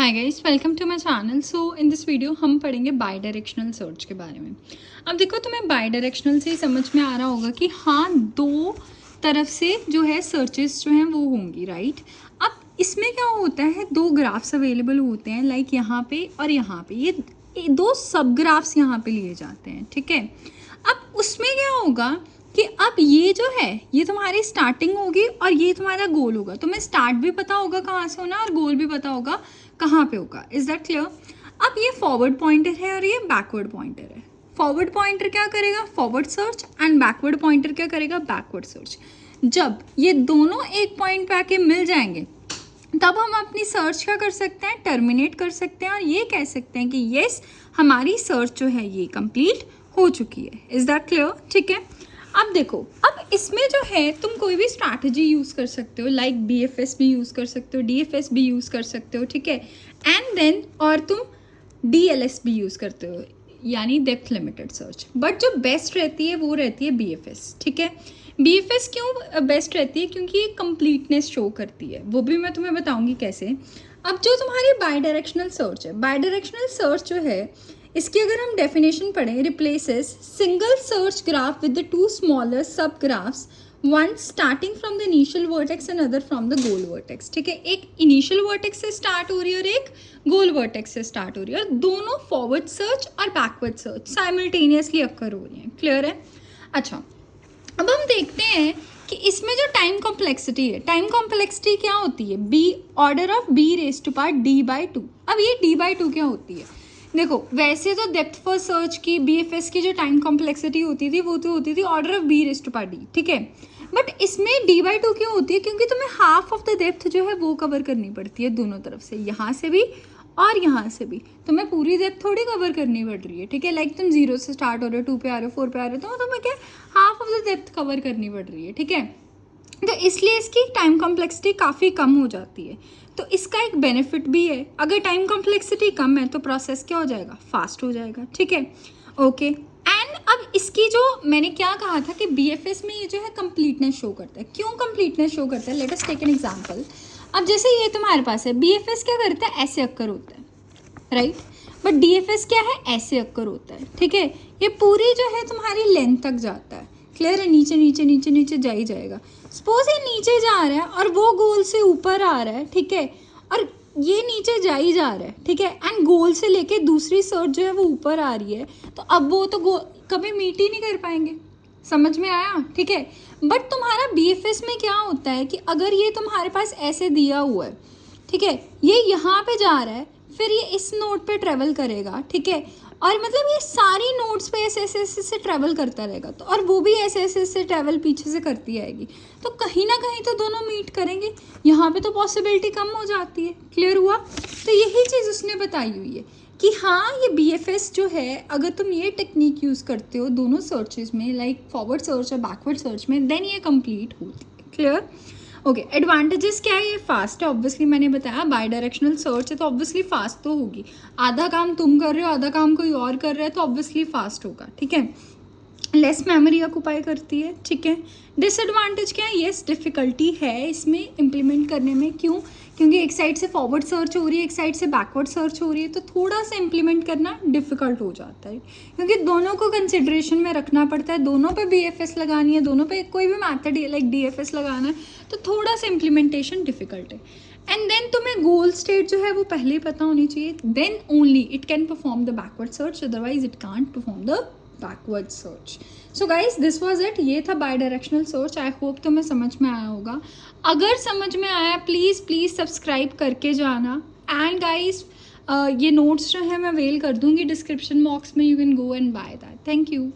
Hi guys, welcome to my channel. So in this video हम पढ़ेंगे by directional search के बारे में। अब देखो, तुम्हें बाई डायरेक्शनल से ही समझ में आ रहा होगा कि हाँ, दो तरफ से जो है सर्चेस जो हैं वो होंगी, राइट। अब इसमें क्या होता है, दो ग्राफ्स अवेलेबल होते हैं, लाइक यहाँ पे और यहाँ पे, ये दो सब ग्राफ्स यहाँ पे लिए जाते हैं, ठीक है। अब उसमें क्या होगा कि अब ये जो है ये तुम्हारी स्टार्टिंग होगी और ये तुम्हारा गोल होगा। तुम्हें स्टार्ट भी पता होगा कहाँ से होना और गोल भी पता होगा कहाँ पे होगा। Is that clear? अब ये फॉरवर्ड पॉइंटर है और ये बैकवर्ड पॉइंटर है। फॉरवर्ड पॉइंटर क्या करेगा? Forward search. And backward pointer क्या करेगा? Backward search. जब ये दोनों एक पॉइंट पे आके मिल जाएंगे तब हम अपनी सर्च क्या कर सकते हैं? टर्मिनेट कर सकते हैं और ये कह सकते हैं कि येस, हमारी सर्च जो है ये कंप्लीट हो चुकी है। Is that clear? ठीक है। अब देखो, अब इसमें जो है तुम कोई भी स्ट्रैटेजी यूज़ कर सकते हो, लाइक BFS भी यूज़ कर सकते हो, DFS भी यूज़ कर सकते हो, ठीक है। एंड देन और तुम DLS भी यूज़ करते हो, यानी डेप्थ लिमिटेड सर्च। बट जो बेस्ट रहती है वो रहती है BFS, ठीक है। BFS क्यों बेस्ट रहती है? क्योंकि ये कंप्लीटनेस शो करती है, वो भी मैं तुम्हें बताऊंगी कैसे। अब जो तुम्हारी बाई डायरेक्शनल सर्च है, बाई डायरेक्शनल सर्च जो है इसकी अगर हम डेफिनेशन पढ़ें, replaces single search graph with the two smaller subgraphs, one starting from the initial vertex and other from the goal vertex, ठीक है। एक इनिशियल वर्टेक्स से स्टार्ट हो रही है और एक गोल वर्टेक्स से स्टार्ट हो रही है, और दोनों फॉरवर्ड सर्च और बैकवर्ड सर्च साइमल्टेनियसली अक्कर हो रही हैं। क्लियर है? अच्छा, अब हम देखते हैं कि इसमें जो टाइम कॉम्प्लेक्सिटी है, टाइम कॉम्प्लेक्सिटी क्या होती है? B order of B raise to power D/2। अब ये D/2 क्या होती है? देखो, वैसे तो डेप्थ फर्स्ट सर्च की BFS की जो टाइम कॉम्प्लेक्सिटी होती थी वो तो होती थी order of B raise to power D, ठीक है। बट इसमें D/2 क्यों होती है? क्योंकि तुम्हें हाफ ऑफ द डेप्थ जो है वो कवर करनी पड़ती है दोनों तरफ से, यहाँ से भी और यहाँ से भी। तुम्हें पूरी डेप्थ थोड़ी कवर करनी पड़ रही है, ठीक है। लाइक तुम 0 से स्टार्ट हो रहे हो, 2 पे आ रहे हो, 4 पे आ रहे हो, तो तुम्हें क्या half of the depth cover करनी पड़ रही है, ठीक है। तो इसलिए इसकी टाइम कॉम्प्लेक्सिटी काफ़ी कम हो जाती है। तो इसका एक बेनिफिट भी है, अगर टाइम कॉम्प्लेक्सिटी कम है तो प्रोसेस क्या हो जाएगा? फास्ट हो जाएगा, ठीक है। ओके। एंड अब इसकी जो मैंने क्या कहा था कि BFS में ये जो है कंप्लीटनेस शो करता है। क्यों कंप्लीटनेस शो करता है? Let us take an example. अब जैसे ये तुम्हारे पास है, BFS क्या करता है? ऐसे अक्कर होता है, राइट। बट DFS क्या है? ऐसे अक्कर होता है, ठीक है। ये पूरी जो है तुम्हारी लेंथ तक जाता है। क्लियर है? नीचे नीचे नीचे नीचे जा ही जाएगा। सपोज ये नीचे जा रहा है और वो गोल से ऊपर आ रहा है, ठीक है, और ये नीचे जा ही जा रहा है, ठीक है। एंड गोल से लेके दूसरी सर्च जो है वो ऊपर आ रही है, तो अब वो तो कभी मीट ही नहीं कर पाएंगे। समझ में आया? ठीक है। बट तुम्हारा BFS में क्या होता है कि अगर ये तुम्हारे पास ऐसे दिया हुआ है, ठीक है, ये यहाँ पे जा रहा है, फिर ये इस नोड पे ट्रेवल करेगा, ठीक है, और मतलब ये सारी नोड्स पे ऐसे ऐसे ऐसे से ट्रैवल करता रहेगा, तो और वो भी ऐसे ऐसे ऐसे ट्रैवल पीछे से करती आएगी, तो कहीं ना कहीं तो दोनों मीट करेंगे। यहाँ पे तो पॉसिबिलिटी कम हो जाती है। क्लियर हुआ? तो यही चीज़ उसने बताई हुई है कि हाँ, ये BFS जो है, अगर तुम ये टेक्निक यूज़ करते हो दोनों सर्चेज में, लाइक फॉरवर्ड सर्च और बैकवर्ड सर्च में, देन ये कंप्लीट होती है। क्लियर? ओके। एडवांटेजेस क्या है? ये फास्ट है, ऑब्वियसली मैंने बताया बाई डायरेक्शनल सर्च है तो ऑब्वियसली फास्ट तो होगी। आधा काम तुम कर रहे हो, आधा काम कोई और कर रहा है, तो ऑब्वियसली फास्ट होगा, ठीक है। लेस मेमोरी ऑक्यूपाई करती है, ठीक है। डिसएडवांटेज क्या है? येस, डिफ़िकल्टी है इसमें इम्प्लीमेंट करने में। क्यों? क्योंकि एक साइड से फॉरवर्ड सर्च हो रही है, एक साइड से बैकवर्ड सर्च हो रही है, तो थोड़ा सा इम्प्लीमेंट करना डिफ़िकल्ट हो जाता है, क्योंकि दोनों को कंसिड्रेशन में रखना पड़ता है। दोनों पे BFS लगानी है, दोनों पे कोई भी मैथड लाइक DFS लगाना है, तो थोड़ा सा इम्प्लीमेंटेशन डिफ़िकल्ट है। एंड देन तुम्हें गोल स्टेट जो है वो पहले ही पता होनी चाहिए, then only it can perform the backward search, otherwise it can't perform the backward search. So guys, this was it. ये था bidirectional search. I hope तुम्हें समझ में आया होगा। अगर समझ में आया, प्लीज़ प्लीज़ सब्सक्राइब करके जाना। एंड गाइज, ये नोट्स जो है मैं अवेल कर दूंगी डिस्क्रिप्शन बॉक्स में, you can go and by that. Thank you.